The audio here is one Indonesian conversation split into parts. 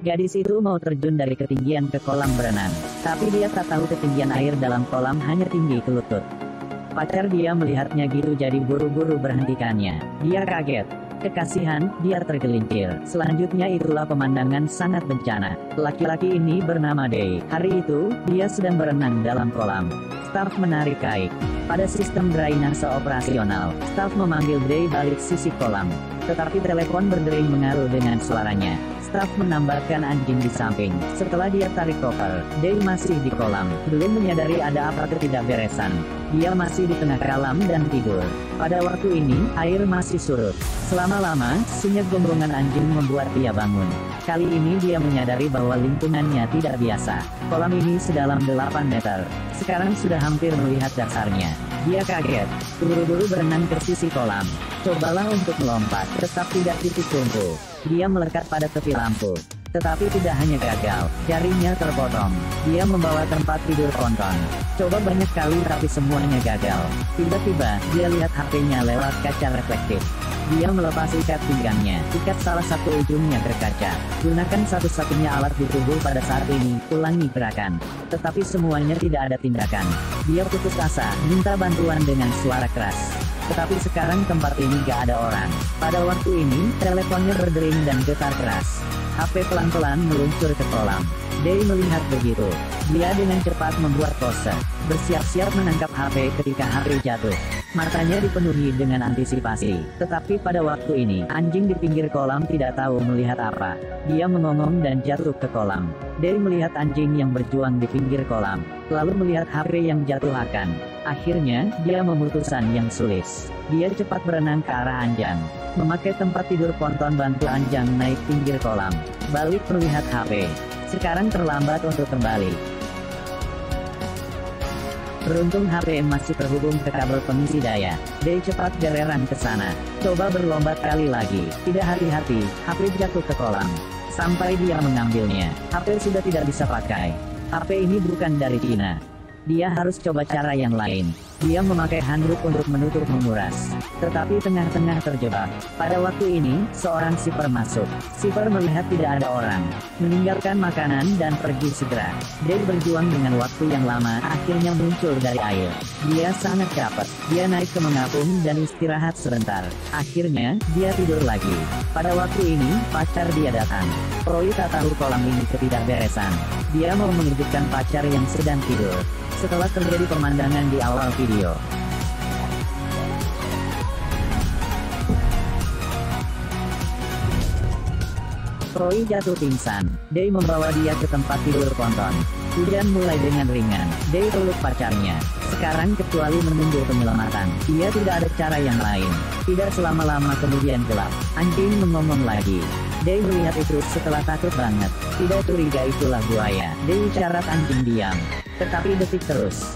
Gadis itu mau terjun dari ketinggian ke kolam berenang, tapi dia tak tahu ketinggian air dalam kolam hanya tinggi ke lutut. Pacar dia melihatnya gitu jadi buru-buru berhentikannya. Dia kaget. Kekasihan, dia tergelincir. Selanjutnya itulah pemandangan sangat bencana. Laki-laki ini bernama Day. Hari itu, dia sedang berenang dalam kolam. Staf menarik kait. Pada sistem drainase operasional, staf memanggil Day balik sisi kolam. Tetapi telepon berdering mengaruh dengan suaranya. Staf menambahkan anjing di samping. Setelah dia tarik koper, Day masih di kolam. Belum menyadari ada apa ketidakberesan. Dia masih di tengah kolam dan tidur. Pada waktu ini, air masih surut. Selama-lama, sunyi gombrongan anjing membuat dia bangun. Kali ini dia menyadari bahwa lingkungannya tidak biasa. Kolam ini sedalam 8 meter. Sekarang sudah hampir melihat dasarnya. Dia kaget. Buru-buru berenang ke sisi kolam. Cobalah untuk melompat, tetap tidak titik tumpu. Dia melekat pada tepi lampu. Tetapi tidak hanya gagal, jarinya terpotong. Dia membawa tempat tidur ponton. Coba banyak kali tapi semuanya gagal. Tiba-tiba, dia lihat HP-nya lewat kaca reflektif. Dia melepas ikat pinggangnya, ikat salah satu ujungnya ke kaca. Gunakan satu-satunya alat di tubuh pada saat ini, ulangi gerakan. Tetapi semuanya tidak ada tindakan. Dia putus asa, minta bantuan dengan suara keras. Tetapi sekarang tempat ini gak ada orang. Pada waktu ini, teleponnya berdering dan getar keras. HP pelan-pelan meluncur ke kolam. Day melihat begitu. Dia dengan cepat membuat pose, bersiap-siap menangkap HP ketika HP jatuh. Matanya dipenuhi dengan antisipasi. Tetapi pada waktu ini, anjing di pinggir kolam tidak tahu melihat apa. Dia mengongong dan jatuh ke kolam. Day melihat anjing yang berjuang di pinggir kolam, lalu melihat HP yang jatuh akan. Akhirnya, dia memutuskan yang sulit. Dia cepat berenang ke arah Anjang. Memakai tempat tidur ponton bantu Anjang naik pinggir kolam. Balik melihat HP. Sekarang terlambat untuk kembali. Beruntung HP masih terhubung ke kabel pengisi daya. Day cepat gereran ke sana. Coba berlomba kali lagi. Tidak hati-hati, HP jatuh ke kolam. Sampai dia mengambilnya, HP sudah tidak bisa pakai. HP ini bukan dari Cina. Dia harus coba cara yang lain. Dia memakai handuk untuk menutup menguras. Tetapi tengah-tengah terjebak. Pada waktu ini, seorang sipir masuk. Sipir melihat tidak ada orang, meninggalkan makanan dan pergi segera. Day berjuang dengan waktu yang lama, akhirnya muncul dari air. Dia sangat capek. Dia naik ke mengapung dan istirahat sebentar. Akhirnya, dia tidur lagi. Pada waktu ini, pacar dia datang. Roy tak tahu kolam ini ketidakberesan. Dia mau mengejutkan pacar yang sedang tidur. Setelah terjadi pemandangan di awal video. Roy jatuh pingsan. Day membawa dia ke tempat tidur ponton. Hujan mulai dengan ringan. Day peluk pacarnya. Sekarang kecuali menunggu penyelamatan, ia tidak ada cara yang lain. Tidak selama-lama kemudian gelap. Anjing mengomong lagi. Day melihat itu setelah takut banget. Tidak curiga itulah buaya. Day isyarat anjing diam. Tetapi detik terus.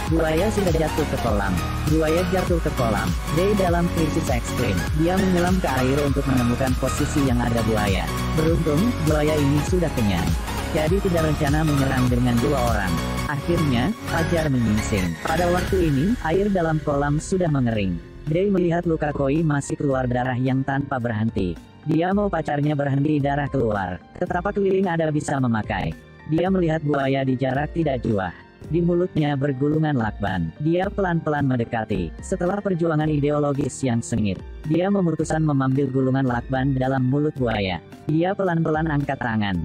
Buaya sudah jatuh ke kolam. Buaya jatuh ke kolam. Day dalam krisis ekstrim. Dia menyelam ke air untuk menemukan posisi yang ada buaya. Beruntung, buaya ini sudah kenyang. Jadi tidak rencana menyerang dengan 2 orang. Akhirnya, Fajar menyingsing. Pada waktu ini, air dalam kolam sudah mengering. Day melihat luka Koi masih keluar darah yang tanpa berhenti. Dia mau pacarnya berhenti darah keluar. Tetapi keliling ada bisa memakai. Dia melihat buaya di jarak tidak jauh. Di mulutnya bergulungan lakban. Dia pelan-pelan mendekati. Setelah perjuangan ideologis yang sengit, dia memutuskan mengambil gulungan lakban dalam mulut buaya. Dia pelan-pelan angkat tangan.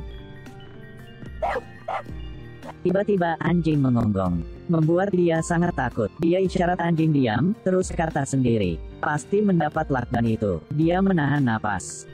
Tiba-tiba anjing mengonggong, membuat dia sangat takut. Dia isyarat anjing diam, terus kata sendiri, pasti mendapat lakban itu. Dia menahan napas.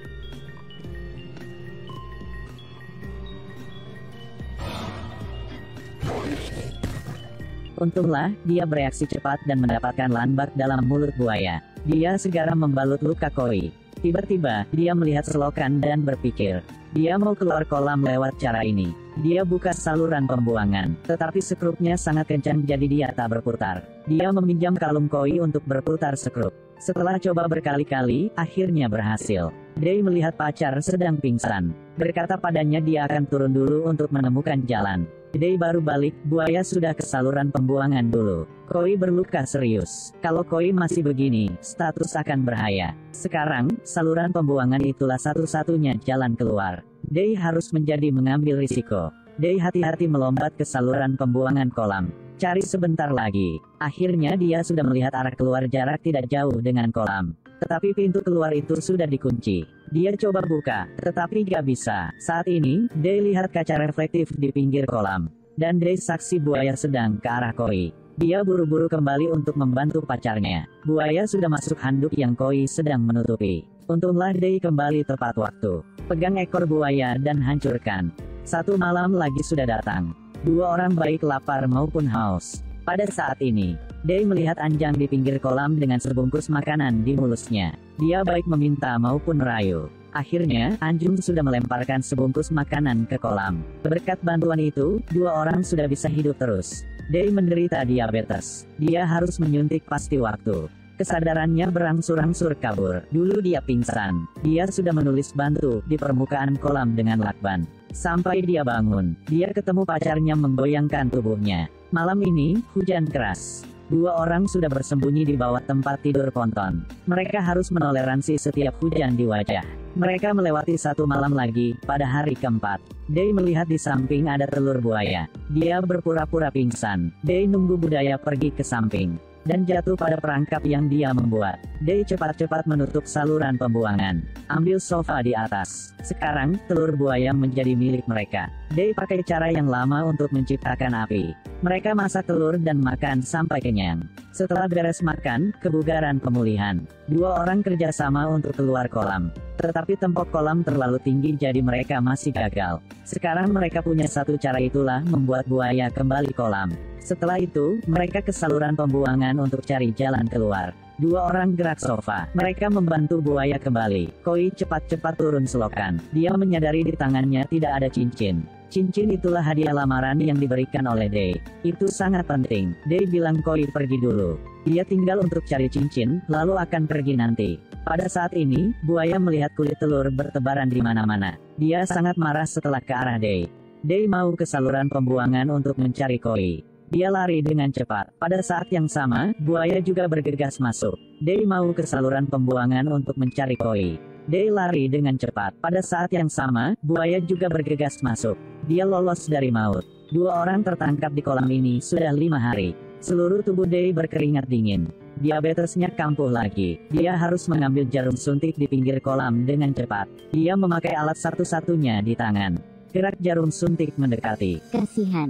Untunglah, dia bereaksi cepat dan mendapatkan lambat dalam mulut buaya. Dia segera membalut luka Koi. Tiba-tiba, dia melihat selokan dan berpikir, dia mau keluar kolam lewat cara ini. Dia buka saluran pembuangan, tetapi sekrupnya sangat kencang jadi dia tak berputar. Dia meminjam kalung Koi untuk berputar sekrup. Setelah coba berkali-kali, akhirnya berhasil. Day melihat pacar sedang pingsan. Berkata padanya dia akan turun dulu untuk menemukan jalan. Day baru balik, buaya sudah ke saluran pembuangan dulu. Koi berluka serius. Kalau Koi masih begini, status akan berbahaya. Sekarang, saluran pembuangan itulah satu-satunya jalan keluar. Day harus mengambil risiko. Day hati-hati melompat ke saluran pembuangan kolam. Cari sebentar lagi. Akhirnya dia sudah melihat arah keluar jarak tidak jauh dengan kolam. Tetapi pintu keluar itu sudah dikunci. Dia coba buka, tetapi gak bisa. Saat ini, Day lihat kaca reflektif di pinggir kolam. Dan Day saksi buaya sedang ke arah Koi. Dia buru-buru kembali untuk membantu pacarnya. Buaya sudah masuk handuk yang Koi sedang menutupi. Untunglah Day kembali tepat waktu. Pegang ekor buaya dan hancurkan. Satu malam lagi sudah datang. Dua orang baik lapar maupun haus. Pada saat ini, Day melihat Anjang di pinggir kolam dengan sebungkus makanan di mulusnya. Dia baik meminta maupun merayu. Akhirnya, Anjung sudah melemparkan sebungkus makanan ke kolam. Berkat bantuan itu, dua orang sudah bisa hidup terus. Day menderita diabetes. Dia harus menyuntik pasti waktu. Kesadarannya berangsur-angsur kabur. Dulu dia pingsan. Dia sudah menulis bantu di permukaan kolam dengan lakban. Sampai dia bangun, dia ketemu pacarnya menggoyangkan tubuhnya. Malam ini, hujan keras. Dua orang sudah bersembunyi di bawah tempat tidur ponton. Mereka harus menoleransi setiap hujan di wajah. Mereka melewati satu malam lagi, pada hari keempat. Day melihat di samping ada telur buaya. Dia berpura-pura pingsan. Day nunggu budaya pergi ke samping. Dan jatuh pada perangkap yang dia membuat. Day cepat-cepat menutup saluran pembuangan. Ambil sofa di atas. Sekarang, telur buaya menjadi milik mereka. Day pakai cara yang lama untuk menciptakan api. Mereka masak telur dan makan sampai kenyang. Setelah beres makan, kebugaran pemulihan. Dua orang kerjasama untuk keluar kolam. Tetapi tempok kolam terlalu tinggi jadi mereka masih gagal. Sekarang mereka punya satu cara, itulah membuat buaya kembali kolam. Setelah itu, mereka ke saluran pembuangan untuk cari jalan keluar. Dua orang gerak sofa. Mereka membantu buaya kembali. Koi cepat-cepat turun selokan. Dia menyadari di tangannya tidak ada cincin. Cincin itulah hadiah lamaran yang diberikan oleh Day. Itu sangat penting. Day bilang Koi pergi dulu. Dia tinggal untuk cari cincin, lalu akan pergi nanti. Pada saat ini, buaya melihat kulit telur bertebaran di mana-mana. Dia sangat marah setelah ke arah Day. Day mau ke saluran pembuangan untuk mencari Koi. Dia lari dengan cepat. Pada saat yang sama, buaya juga bergegas masuk. Day mau ke saluran pembuangan untuk mencari Koi. Day lari dengan cepat. Pada saat yang sama, buaya juga bergegas masuk. Dia lolos dari maut. Dua orang tertangkap di kolam ini sudah 5 hari. Seluruh tubuh Day berkeringat dingin. Diabetesnya kampuh lagi. Dia harus mengambil jarum suntik di pinggir kolam dengan cepat. Dia memakai alat satu-satunya di tangan. Gerak jarum suntik mendekati. Kasihan.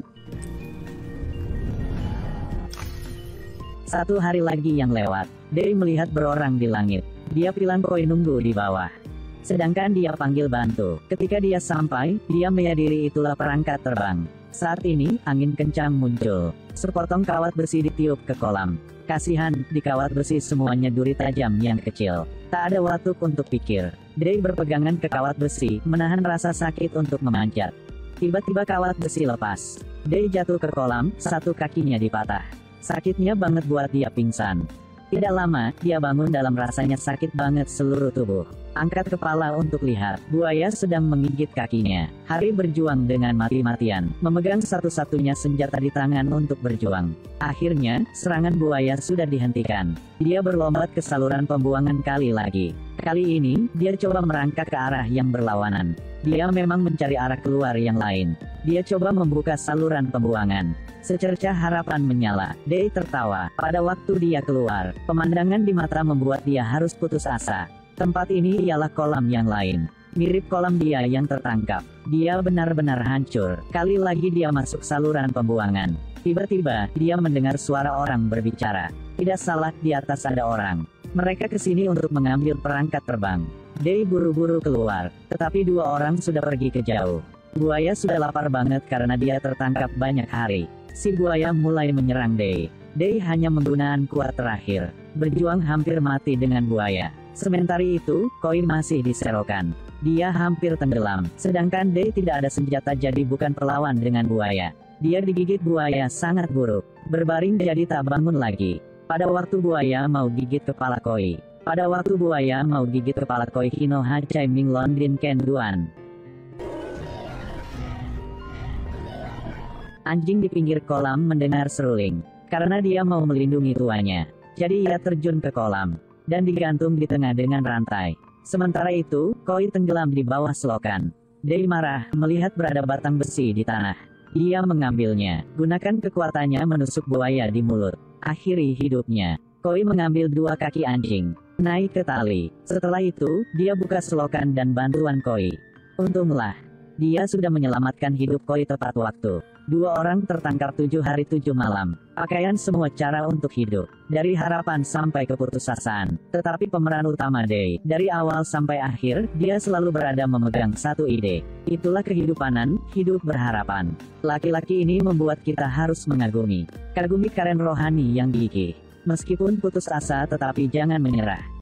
Satu hari lagi yang lewat. Day melihat berorang di langit. Dia bilang Koi nunggu di bawah. Sedangkan dia panggil bantu. Ketika dia sampai, dia menyadari itulah perangkat terbang. Saat ini, angin kencang muncul. Sepotong kawat besi ditiup ke kolam. Kasihan, di kawat besi semuanya duri tajam yang kecil. Tak ada waktu untuk pikir. Day berpegangan ke kawat besi, menahan rasa sakit untuk memanjat. Tiba-tiba kawat besi lepas. Day jatuh ke kolam, satu kakinya dipatah. Sakitnya banget buat dia pingsan. Tidak lama, dia bangun dalam rasanya sakit banget seluruh tubuh. Angkat kepala untuk lihat, buaya sedang menggigit kakinya. Hari berjuang dengan mati-matian, memegang satu-satunya senjata di tangan untuk berjuang. Akhirnya, serangan buaya sudah dihentikan. Dia berlompat ke saluran pembuangan kali lagi. Kali ini, dia coba merangkak ke arah yang berlawanan. Dia memang mencari arah keluar yang lain. Dia coba membuka saluran pembuangan. Secercah harapan menyala. Day tertawa. Pada waktu dia keluar, pemandangan di mata membuat dia harus putus asa. Tempat ini ialah kolam yang lain. Mirip kolam dia yang tertangkap. Dia benar-benar hancur. Kali lagi dia masuk saluran pembuangan. Tiba-tiba, dia mendengar suara orang berbicara. Tidak salah, di atas ada orang. Mereka kesini untuk mengambil perangkat terbang. Day buru-buru keluar, tetapi dua orang sudah pergi ke jauh. Buaya sudah lapar banget karena dia tertangkap banyak hari. Si buaya mulai menyerang Day. Day hanya menggunakan kuat terakhir. Berjuang hampir mati dengan buaya. Sementara itu, Koi masih diserokan. Dia hampir tenggelam. Sedangkan Day tidak ada senjata jadi bukan perlawan dengan buaya. Dia digigit buaya sangat buruk. Berbaring jadi tak bangun lagi. Pada waktu buaya mau gigit kepala Koi. Pada waktu buaya mau gigit kepala Koi Hino Hachai Ming Londin Ken Duan. Anjing di pinggir kolam mendengar seruling. Karena dia mau melindungi tuannya. Jadi ia terjun ke kolam. Dan digantung di tengah dengan rantai. Sementara itu, Koi tenggelam di bawah selokan. Dei marah melihat berada batang besi di tanah. Dia mengambilnya. Gunakan kekuatannya menusuk buaya di mulut. Akhiri hidupnya. Koi mengambil 2 kaki anjing. Naik ke tali. Setelah itu, dia buka selokan dan bantuan Koi. Untunglah, dia sudah menyelamatkan hidup Koi tepat waktu. 2 orang tertangkap 7 hari 7 malam. Pakaian semua cara untuk hidup. Dari harapan sampai keputusasaan. Tetapi pemeran utama Dei, dari awal sampai akhir, dia selalu berada memegang satu ide. Itulah kehidupanan, hidup berharapan. Laki-laki ini membuat kita harus mengagumi. Kagumi Karen rohani yang gigih. Meskipun putus asa tetapi jangan menyerah.